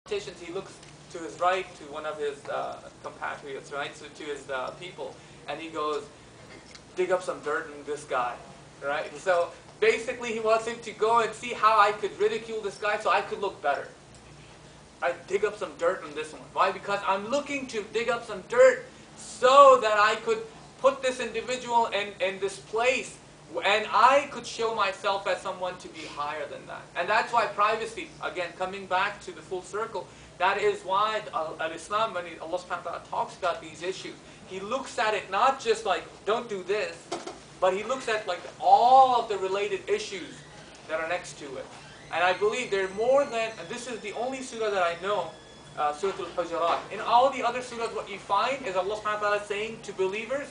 conversations, he looks to his right, to one of his compatriots, right, so to his people, and he goes, dig up some dirt on this guy, right? So basically he wants him to go and see how I could ridicule this guy so I could look better. I dig up some dirt on this one. Why? Because I'm looking to dig up some dirt so that I could put this individual in this place and I could show myself as someone to be higher than that. And that's why privacy, again, coming back to the full circle, that is why Islam, when Allah subhanahu wa ta'ala talks about these issues, He looks at it not just like, don't do this, but He looks at like all of the related issues that are next to it. And I believe there are more than, and this is the only surah that I know, Surah Al-Hujurat. In all the other surahs, what you find is Allah subhanahu wa ta'ala saying to believers,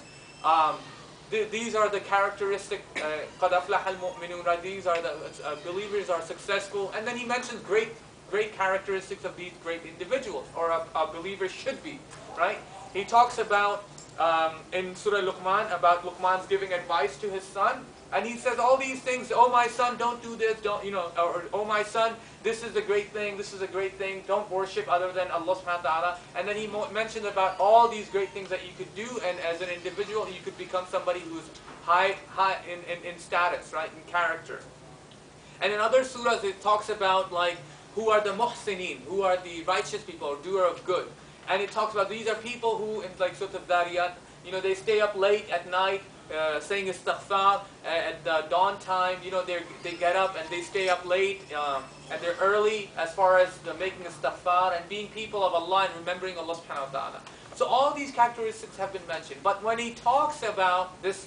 these are the characteristic, قَدْ أَفْلَحَ الْمُؤْمِنُونَ, right? These are the believers are successful. And then He mentions great characteristics of these great individuals, or a believer should be, right? He talks about, in Surah Luqman, about Luqman's giving advice to his son. And he says all these things, oh my son, don't do this, don't, or oh my son, this is a great thing, this is a great thing, don't worship other than Allah subhanahu wa ta'ala. And then he mentioned about all these great things that you could do, and as an individual, you could become somebody who's high in status, right, in character. And in other surahs, it talks about like, who are the muhsineen, who are the righteous people, or doer of good. And it talks about these are people who, in like Surah Al-Dhariyat, they stay up late at night, saying istighfar at dawn time. They get up and they stay up late, and they're early as far as making istighfar and being people of Allah and remembering Allah subhanahu wa ta'ala. So all these characteristics have been mentioned. But when he talks about this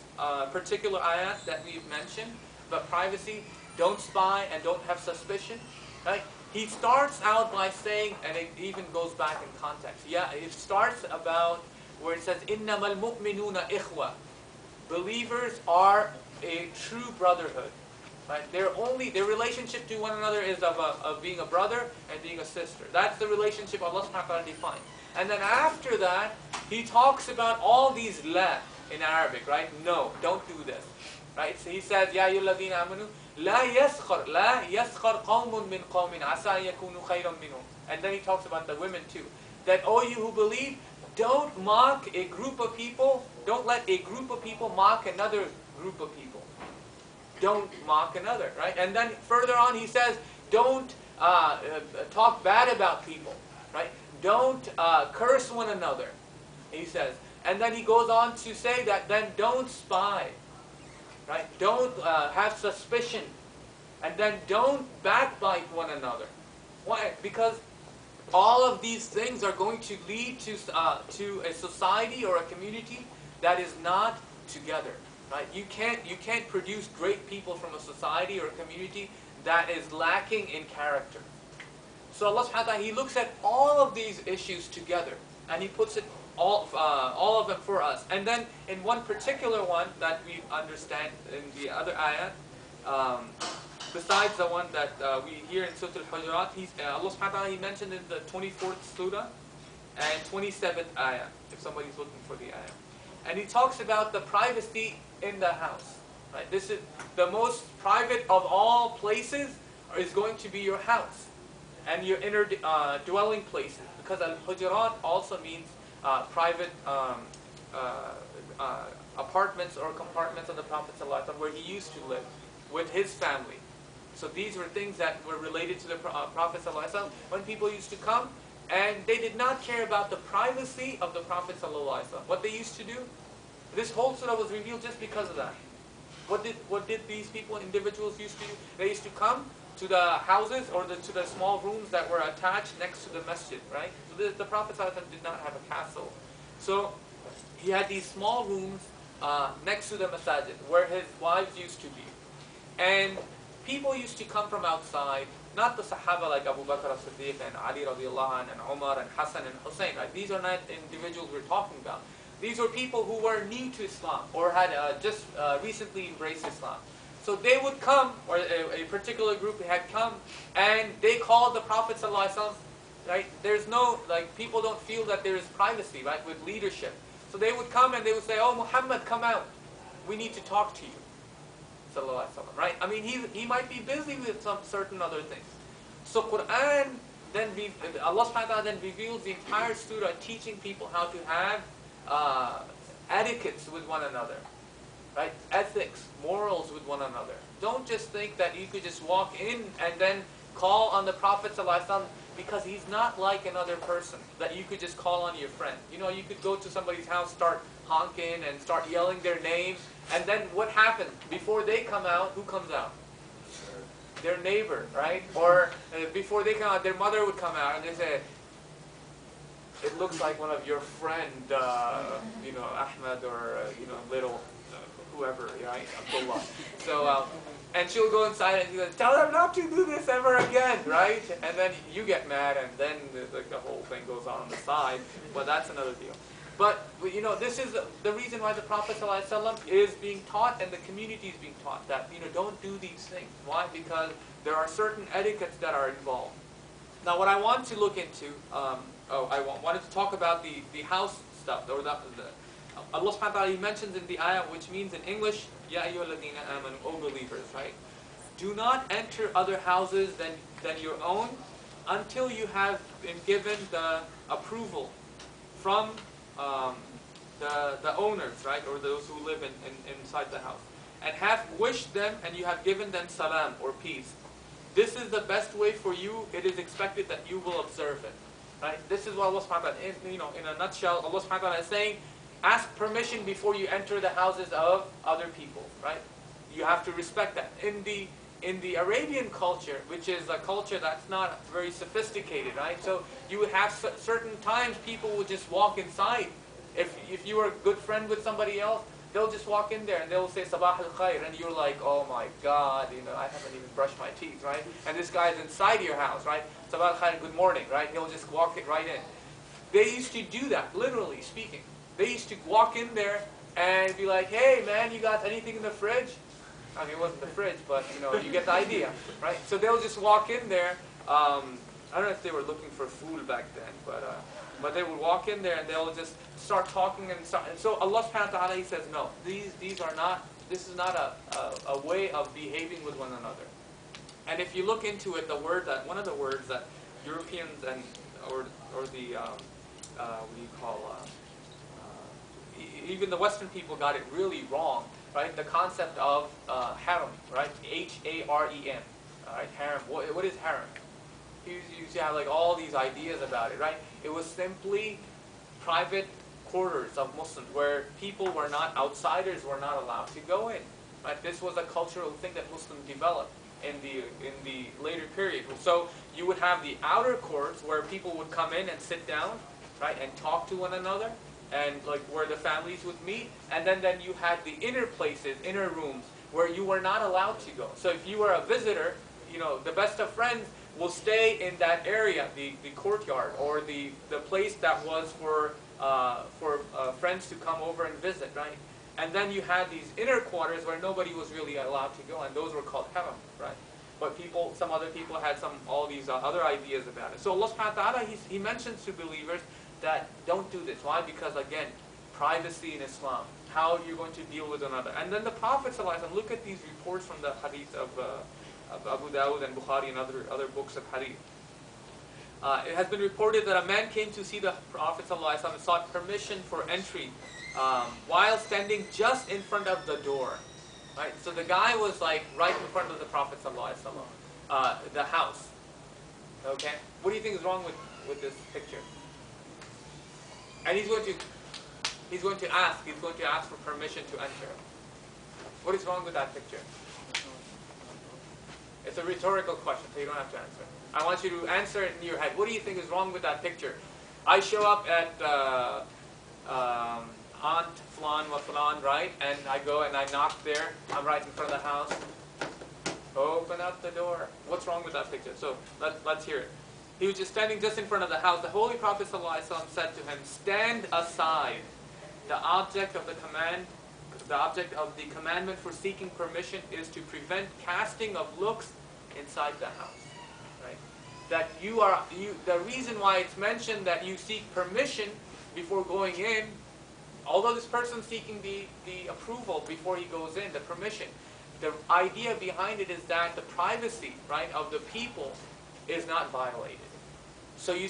particular ayat that we've mentioned, about privacy, don't spy and don't have suspicion, right? He starts out by saying, and it even goes back in context. Yeah, it starts about where it says, إِنَّمَا الْمُؤْمِنُونَ إِخْوَةً. Believers are a true brotherhood, right? Their relationship to one another is of being a brother and being a sister. That's the relationship Allah subhanahu wa ta'ala defined. And then after that, He talks about all these la in Arabic, right? No, don't do this, right? So He says, يَا أَيُّهَا الَّذِينَ آمَنُوا لَا يَسْخَرْ قَوْمٌ مِّن قَوْمٍ عَسَىٰ أَن يَكُونُوا خَيْرًا مِّنْهُمْ. And then He talks about the women too. That, oh you who believe, don't mock a group of people, don't let a group of people mock another group of people. Don't mock another, right? And then further on He says, don't talk bad about people, right? Don't curse one another, He says. And then He goes on to say that then don't spy, right? Don't have suspicion. And then don't backbite one another. Why? Because all of these things are going to lead to a society or a community that is not together, right? You can't produce great people from a society or a community that is lacking in character. So Allah subhanahu wa ta'ala, He looks at all of these issues together and He puts it all of them for us. And then in one particular one that we understand in the other ayat, besides the one that we hear in Surah Al-Hujurat, Allah subhanahu wa ta'ala, He mentioned in the 24th surah and 27th ayah, if somebody's looking for the ayah. And He talks about the privacy in the house. Right? This is the most private of all places is going to be your house and your inner dwelling places. Because Al-Hujurat also means private apartments or compartments of the Prophet ﷺ where he used to live with his family. So these were things that were related to the Prophet ﷺ when people used to come and they did not care about the privacy of the Prophet ﷺ. What they used to do, this whole surah was revealed just because of that. What did these people, individuals used to do? They used to come to the houses or to the small rooms that were attached next to the masjid, right? So the Prophet ﷺ did not have a castle. So he had these small rooms next to the masajid where his wives used to be. And people used to come from outside, not the Sahaba like Abu Bakr as-Siddiq and Ali radiallahu anh and Umar and Hassan and Hussein, right? These are not individuals we're talking about. These were people who were new to Islam or had just recently embraced Islam. So they would come, or a particular group had come, and they called the Prophet ﷺ, right? There's no, like, people don't feel that there is privacy, right, with leadership. So they would come and they would say, oh Muhammad, come out. We need to talk to you. Sallallahu Alaihi Wasallam, right? I mean, he might be busy with some certain other things. So Quran Allah subhanahu wa ta'ala then reveals the entire surah teaching people how to have etiquettes with one another. Right? Ethics, morals with one another. Don't just think that you could just walk in and then call on the Prophet ﷺ, because he's not like another person that you could just call on your friend. You know, you could go to somebody's house, start honking and start yelling their names, and then what happens? Before they come out, who comes out? Their neighbor, right? Or before they come out, their mother would come out and they say, it looks like one of your friend, you know, Ahmed, or, you know, little whoever, right? Abdullah. So, and she'll go inside and she goes, tell them not to do this ever again, right? And then you get mad, and then the whole thing goes on the side. But that's another deal. But, you know, this is the reason why the Prophet ﷺ is being taught, and the community is being taught, that, you know, don't do these things. Why? Because there are certain etiquettes that are involved. Now, what I want to look into, I wanted to talk about the house stuff, or Allah subhanahu wa ta'ala, He mentions in the ayah, which means in English, Ya ayyuhalladhina amanu, O believers, right? Do not enter other houses than your own until you have been given the approval from the owners, right? Or those who live inside the house. And have wished them, and you have given them salam, or peace. This is the best way for you. It is expected that you will observe it. Right? This is what Allah subhanahu wa ta'ala, you know, in a nutshell, Allah subhanahu wa ta'ala is saying, ask permission before you enter the houses of other people, right? You have to respect that. In the Arabian culture, which is a culture that's not very sophisticated, right? So you would have certain times people would just walk inside. If you were a good friend with somebody else, they'll just walk in there and they'll say Sabah al-Khair, and you're like, oh my God, you know, I haven't even brushed my teeth, right? And this guy's inside your house, right? Sabah al-Khair, good morning, right? He'll just walk it right in. They used to do that, literally speaking. They used to walk in there and be like, hey man, you got anything in the fridge? I mean, it wasn't the fridge, but you know, you get the idea, right? So they'll just walk in there. I don't know if they were looking for food back then, but they would walk in there and they'll just start talking and so Allah subhanahu wa ta'ala, He says, no, these are not, this is not a way of behaving with one another. And if you look into it, one of the words that Europeans or the what do you call even the Western people got it really wrong, right? The concept of harem, right? H-A-R-E-M, right? Harem. What is harem? You have like all these ideas about it, right? It was simply private quarters of Muslims where people were not, outsiders were not allowed to go in. Right? This was a cultural thing that Muslims developed in the later period. So you would have the outer courts where people would come in and sit down, right, and talk to one another, and like where the families would meet, and then you had the inner places, inner rooms, where you were not allowed to go. So if you were a visitor, you know, the best of friends will stay in that area, the courtyard, or the place that was for friends to come over and visit, right? And then you had these inner quarters where nobody was really allowed to go, and those were called harem, right? But some other people had all these other ideas about it. So Allah subhanahu wa ta'ala, He mentions to believers that don't do this. Why? Because again, privacy in Islam, how you're going to deal with another. And then the Prophet ﷺ, look at these reports from the hadith of Abu Dawud and Bukhari and other books of hadith. It has been reported that a man came to see the Prophet ﷺ and sought permission for entry while standing just in front of the door. Right? So the guy was like right in front of the Prophet ﷺ, the house. Okay? What do you think is wrong with this picture? And he's going to ask for permission to enter. What is wrong with that picture? It's a rhetorical question, so you don't have to answer. I want you to answer it in your head. What do you think is wrong with that picture? I show up at Aunt Flan wa Flan, right? And I go and I knock there. I'm right in front of the house. Open up the door. What's wrong with that picture? So let's hear it. He was just standing just in front of the house. The Holy Prophet ﷺ said to him, stand aside. The object of the commandment for seeking permission is to prevent casting of looks inside the house. Right? That the reason why it's mentioned that you seek permission before going in, although this person's seeking the approval before he goes in, the permission, the idea behind it is that the privacy, right, of the people is not violated. So you